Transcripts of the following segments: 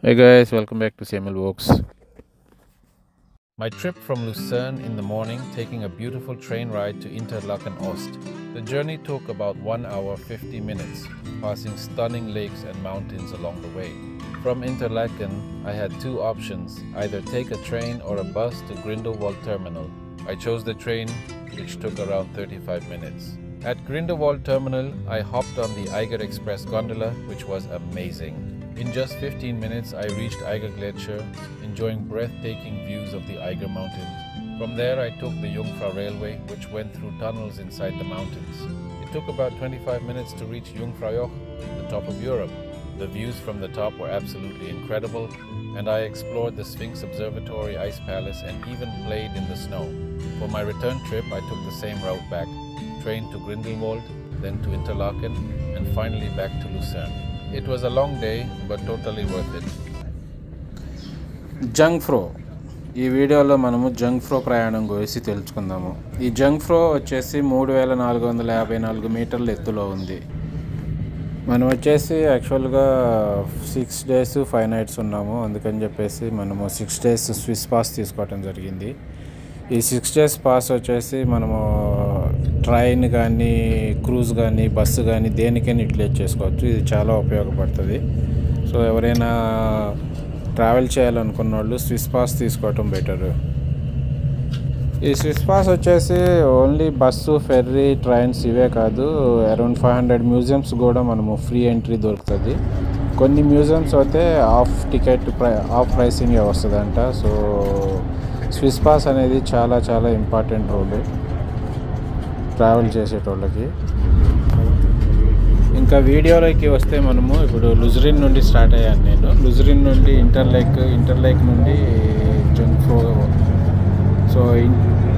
Hey guys, welcome back to Samuel Walks. My trip from Lucerne in the morning, taking a beautiful train ride to Interlaken Ost. The journey took about 1 hour 50 minutes, passing stunning lakes and mountains along the way. From Interlaken, I had two options, either take a train or a bus to Grindelwald Terminal. I chose the train, which took around 35 minutes. At Grindelwald Terminal, I hopped on the Eiger Express gondola, which was amazing. In just 15 minutes, I reached Eiger Glacier, enjoying breathtaking views of the Eiger Mountains. From there, I took the Jungfrau Railway, which went through tunnels inside the mountains. It took about 25 minutes to reach Jungfraujoch, the top of Europe. The views from the top were absolutely incredible, and I explored the Sphinx Observatory Ice Palace and even played in the snow. For my return trip, I took the same route back, train to Grindelwald, then to Interlaken, and finally back to Lucerne. It was a long day, but totally worth it. జంగ్ఫ్రో ఈ వీడియోలో మనము జంగ్ఫ్రో ప్రయాణం గురించి తెలుసుకుందాము. ఈ జంగ్ఫ్రో వచ్చేసి 3454 మీటర్ల ఎత్తులో ఉంది. మనం వచ్చేసి యాక్చువల్గా 6 days 5 nights ఉన్నాము. అందుకని చెప్పేసి మనము 6 days స్విస్ పాస్ తీసుకోవటం జరిగింది. ఈ 6 days పాస్ వచ్చేసి మనము ట్రైన్ కానీ క్రూజ్ కానీ బస్సు కానీ దేనికైనా యూటిలైజ్ చేసుకోవచ్చు. ఇది చాలా ఉపయోగపడుతుంది. సో ఎవరైనా ట్రావెల్ చేయాలనుకున్న వాళ్ళు స్విస్ పాస్ తీసుకోవటం బెటర్. ఈ స్విస్ పాస్ వచ్చేసి ఓన్లీ బస్సు ఫెర్రీ ట్రైన్స్ ఇవే కాదు, అరౌండ్ 500 మ్యూజియంస్ కూడా మనము ఫ్రీ ఎంట్రీ దొరుకుతుంది. కొన్ని మ్యూజియంస్ అయితే ఆఫ్ ప్రైసింగే వస్తుందంట. సో స్విస్ పాస్ అనేది చాలా చాలా ఇంపార్టెంట్ రోల్ ట్రావెల్ చేసేటోళ్ళకి. ఇంకా వీడియోలోకి వస్తే మనము ఇప్పుడు లుజ్రిన్ నుండి స్టార్ట్ అయ్యాను నేను. లుజ్రిన్ నుండి ఇంటర్లేక్ నుండి జంగ్ఫ్రో. సో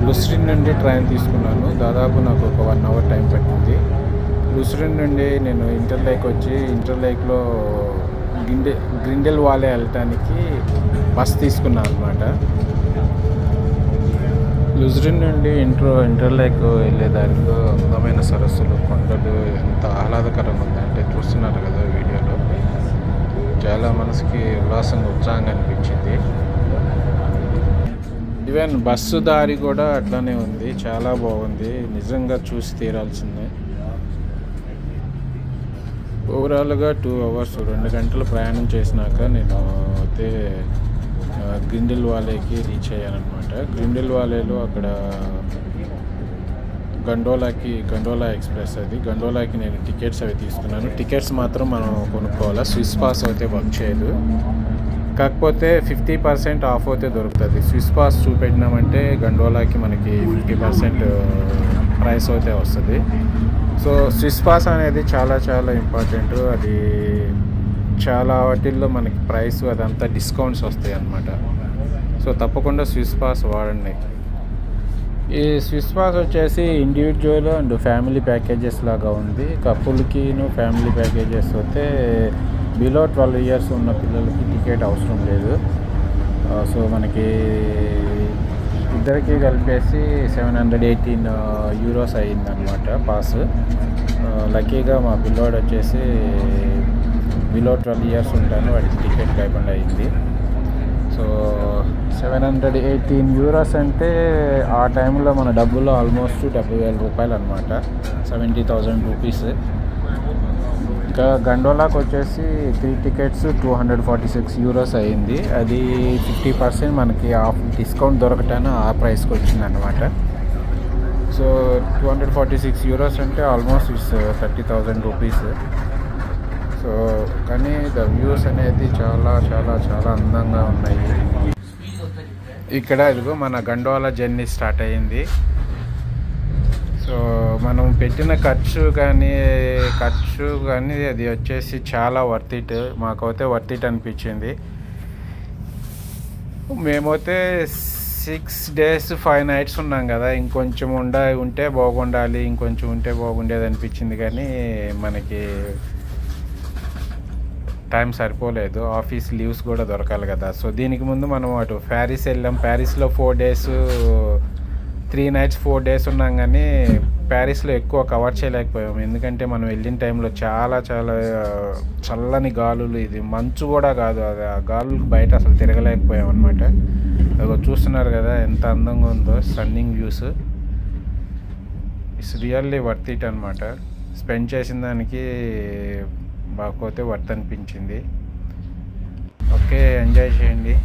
లుజ్రిన్ నుండి ట్రైన్ తీసుకున్నాను. దాదాపు నాకు ఒక 1 hour టైం పట్టింది. లుజ్రిన్ నుండి నేను ఇంటర్లేక్ వచ్చి ఇంటర్లేక్లో గ్రిండెల్వాలే వెళ్ళటానికి బస్ తీసుకున్నాను అనమాట. లుజ్రిన్ నుండి ఇంటర్లేక్ వెళ్ళే దారిలో అందమైన సరస్సులు, కొండలు ఎంత ఆహ్లాదకరంగా ఉందంటే చూస్తున్నారు కదా వీడియోలో. చాలా మనసుకి ఉల్లాసంగా ఉత్సాహంగా అనిపించింది. ఈవెన్ బస్సు దారి కూడా అట్లానే ఉంది, చాలా బాగుంది. నిజంగా చూసి తీరాల్సిందే. ఓవరాల్గా 2 hours 2 గంటలు ప్రయాణం చేసినాక నేను అయితే గ్రిండెల్వాలేకి రీచ్ అయ్యానమాట. గ్రిండెల్వాలేలో అక్కడ గండోలా ఎక్స్ప్రెస్ అది. గండోలాకి నేను టికెట్స్ అవి తీసుకున్నాను. టికెట్స్ మాత్రం మనం కొనుక్కోవాలి. స్విస్ పాస్ అయితే వర్క్ చేయదు. కాకపోతే 50% ఆఫ్ అయితే దొరుకుతుంది. స్విస్ పాస్ చూపెట్టినామంటే గండోలాకి మనకి 50% ప్రైస్ అయితే వస్తుంది. సో స్విస్ పాస్ అనేది చాలా చాలా ఇంపార్టెంట్. అది చాలా వాటిల్లో మనకి ప్రైస్ అదంతా డిస్కౌంట్స్ వస్తాయి అన్నమాట. సో తప్పకుండా స్విస్ పాస్ వాడండి. ఈ స్విస్ పాస్ వచ్చేసి ఇండివిజువల్ అండ్ ఫ్యామిలీ ప్యాకేజెస్ లాగా ఉంది. కపుల్కి ఫ్యామిలీ ప్యాకేజెస్ అయితే బిలో 12 years ఉన్న పిల్లలకి టికెట్ అవసరం లేదు. సో మనకి ఇద్దరికి కలిపేసి 718 euros అయ్యిందనమాట పాస్. లక్కీగా మా పిల్లోడు వచ్చేసి బిలో 12 years ఉంటాను, వాడికి టికెట్ లేకుండా అయింది. సో 718 euros అంటే ఆ టైంలో మన డబ్బులో ఆల్మోస్ట్ 70,000 రూపాయలు అనమాట, 70,000 రూపీస్. ఇంకా గండోలాకి వచ్చేసి 3 tickets 246 euros అయ్యింది. అది 50% మనకి ఆఫ్ డిస్కౌంట్ దొరకటాన ఆ ప్రైస్కి వచ్చింది అనమాట. సో 246 euros అంటే ఆల్మోస్ట్ 30,000 రూపీస్. సో కానీ ద వ్యూస్ అనేది చాలా చాలా చాలా అందంగా ఉన్నాయి. ఇక్కడ ఇదిగో మన గండోలా జర్నీ స్టార్ట్ అయ్యింది. సో మనం పెట్టిన ఖర్చు కానీ అది వచ్చేసి చాలా వర్త్ ఇట్. మాకైతే వర్త్ ఇట్ అనిపించింది. మేమైతే 6 days 5 nights ఉన్నాం కదా, ఇంకొంచెం ఉంటే బాగుండాలి, ఇంకొంచెం ఉంటే బాగుండేది అనిపించింది. కానీ మనకి టైం సరిపోలేదు, ఆఫీస్ లీవ్స్ కూడా దొరకాలి కదా. సో దీనికి ముందు మనం అటు ప్యారిస్ వెళ్ళాం. ప్యారిస్లో 4 days 3 nights 4 days ఉన్నాం, కానీ ప్యారిస్లో ఎక్కువ కవర్ చేయలేకపోయాము. ఎందుకంటే మనం వెళ్ళిన టైంలో చాలా చాలా చల్లని గాలులు, ఇది మంచు కూడా కాదు, అది ఆ గాలులకు బయట అసలు తిరగలేకపోయాం అనమాట. అదిగో చూస్తున్నారు కదా ఎంత అందంగా ఉందో stunning views. It's really worth it అనమాట. స్పెండ్ చేసిన దానికి బాగోతే వర్త్ అనిపించింది. ఓకే, ఎంజాయ్ చేయండి.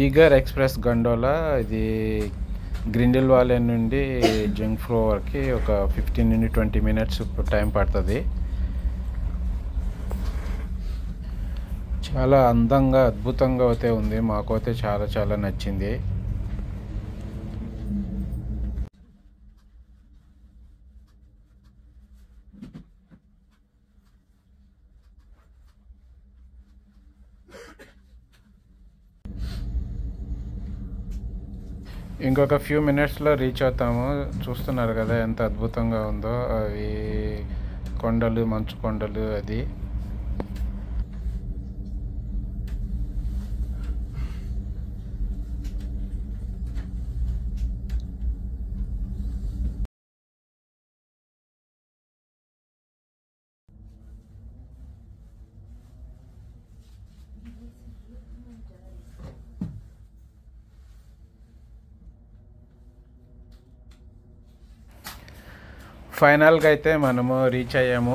ఈగర్ ఎక్స్ప్రెస్ గండోలా ఇది గ్రిండిల్ వాలే నుండి జంగ్ఫ్లో వరకు ఒక 15 నుండి 20 minutes టైం పడుతుంది. చాలా అందంగా అద్భుతంగా అయితే ఉంది. మాకైతే చాలా చాలా నచ్చింది. ఇంకొక ఫ్యూ మినిట్స్లో రీచ్ అవుతాము. చూస్తున్నారు కదా ఎంత అద్భుతంగా ఉందో, అవి కొండలు, మంచు కొండలు. అది ఫైనల్గా అయితే మనము రీచ్ అయ్యాము.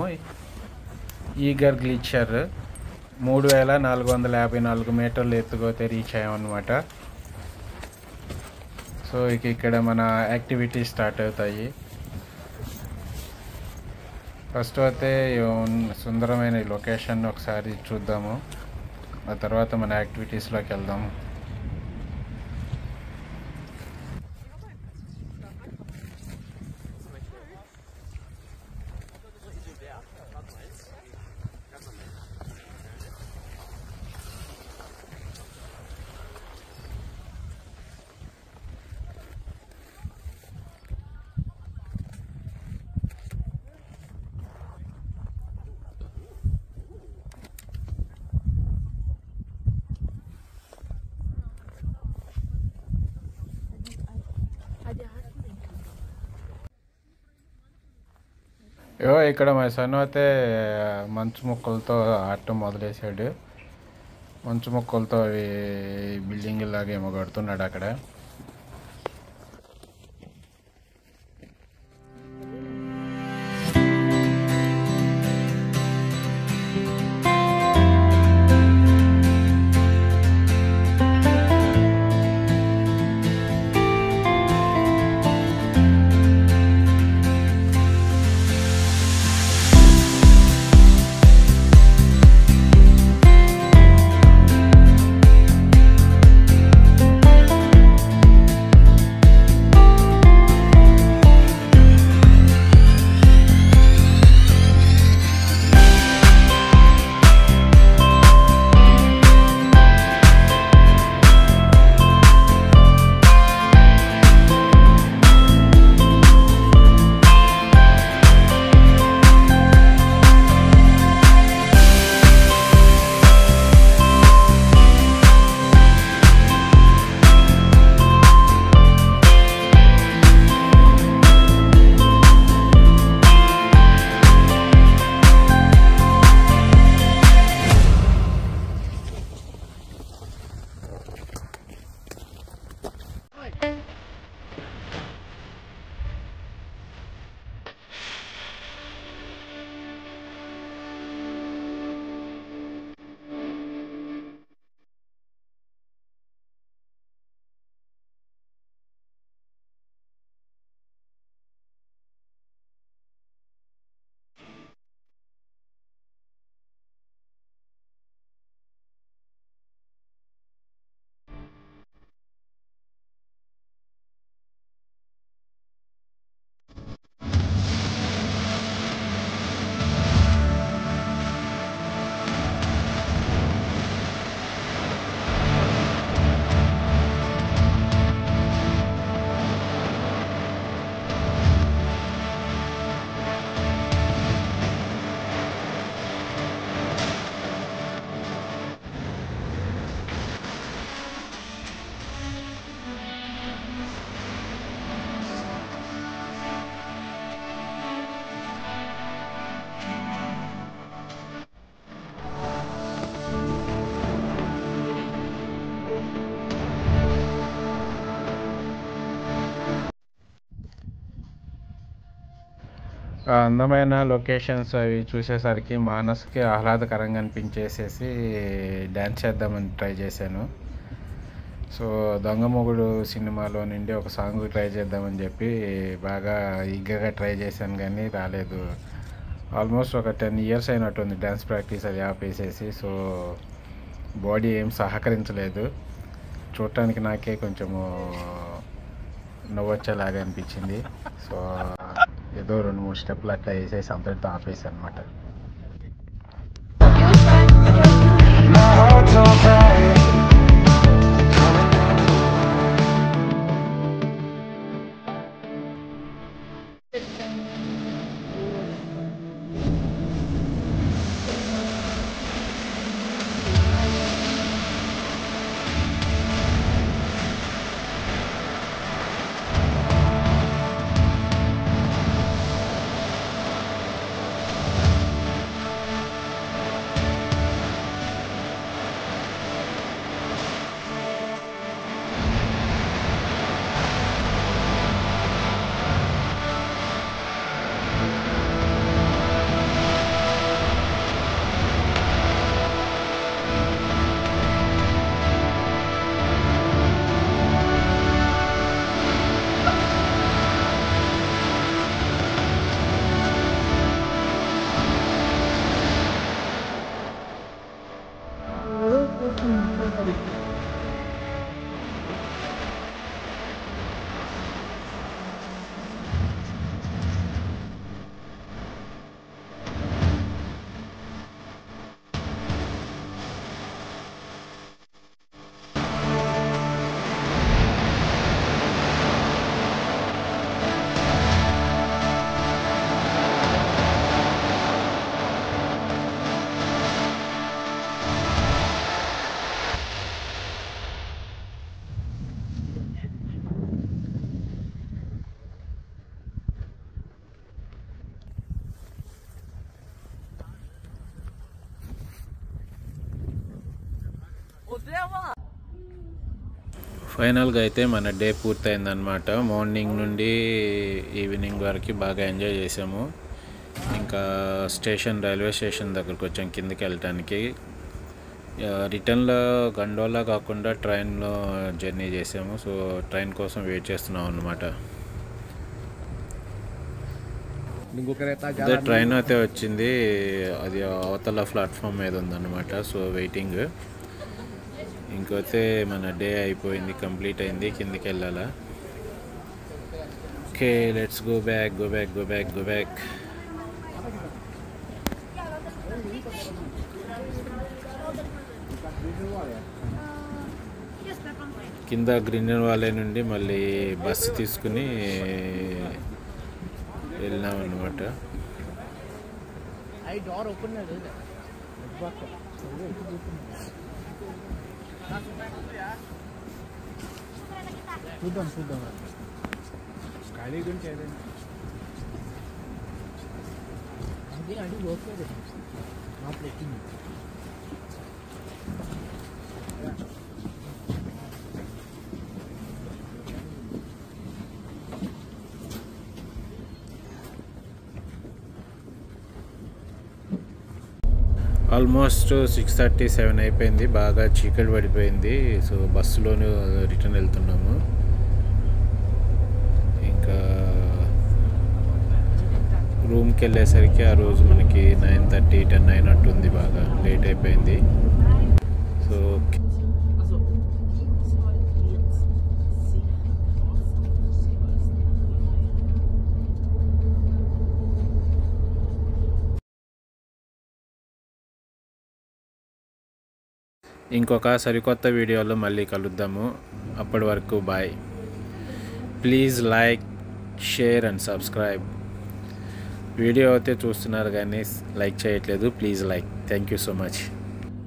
ఈగర్ గ్లిచర్ 3454 మీటర్లు ఎత్తుకైతే రీచ్ అయ్యామన్నమాట. సో ఇక్కడ మన యాక్టివిటీస్ స్టార్ట్ అవుతాయి. ఫస్ట్ అయితే సుందరమైన లొకేషన్ ఒకసారి చూద్దాము, ఆ తర్వాత మన యాక్టివిటీస్లోకి వెళ్దాము. ఇక్కడ మా సన్ అయితే మంచు మొక్కలతో ఆడటం మొదలేసాడు. మంచు మొక్కలతో అవి బిల్డింగ్ లాగా ఏమో కడుతున్నాడు అక్కడ. ఆ అందమైన లొకేషన్స్ అవి చూసేసరికి మనసుకి ఆహ్లాదకరంగా అనిపించేసేసి డ్యాన్స్ చేద్దామని ట్రై చేశాను. సో దొంగమొగుడు సినిమాలో నుండి ఒక సాంగ్ ట్రై చేద్దామని చెప్పి బాగా ఈగర్గా ట్రై చేశాను, కానీ రాలేదు. ఆల్మోస్ట్ ఒక 10 years అయినట్టుంది డ్యాన్స్ ప్రాక్టీస్ అది ఆపేసేసి. సో బాడీ ఏం సహకరించలేదు. చూడటానికి నాకే కొంచెము నవ్వొచ్చేలాగా అనిపించింది. సో ఏదో 2-3 స్టెప్లు అట్లా వేసేసి అంతటితో ఆపేసి అనమాట. ఫైనల్గా అయితే మన డే పూర్తయిందనమాట. మార్నింగ్ నుండి ఈవినింగ్ వరకు బాగా ఎంజాయ్ చేసాము. ఇంకా రైల్వే స్టేషన్ దగ్గరకు వచ్చాం కిందకి వెళ్ళటానికి. రిటర్న్లో గండోలా కాకుండా ట్రైన్లో జర్నీ చేసాము. సో ట్రైన్ కోసం వెయిట్ చేస్తున్నాం అన్నమాట. అదే ట్రైన్ అయితే వచ్చింది, అది అవతల ప్లాట్ఫామ్ మీద ఉందన్నమాట. So waiting. ఇంకైతే మన డే అయిపోయింది, కంప్లీట్ అయింది, కిందికి వెళ్ళాలా. Okay, let's go back. కింద గ్రీనర్ వాలే నుండి మళ్ళీ బస్సు తీసుకుని వెళ్ళినాం అన్నమాట. చూద్దాం ఖాళీ గురించి ఏదైనా అడిగి ఓకే మాట్లాడుతుంది. ఆల్మోస్ట్ 6:37 అయిపోయింది, బాగా చీకటి పడిపోయింది. సో బస్సులోనే రిటర్న్ వెళ్తున్నాము. ఇంకా రూమ్కి వెళ్ళేసరికి ఆ రోజు మనకి 9:30, 10 అయినట్టుంది, బాగా లేట్ అయిపోయింది. సో ఇంకొక సరికొత్త వీడియోలో మళ్ళీ కలుద్దాము. అప్పటి వరకు bye. Please like, share and subscribe. Video అయితే చూస్తున్నారు కానీ లైక్ చేయట్లేదు. Please like. Thank you so much.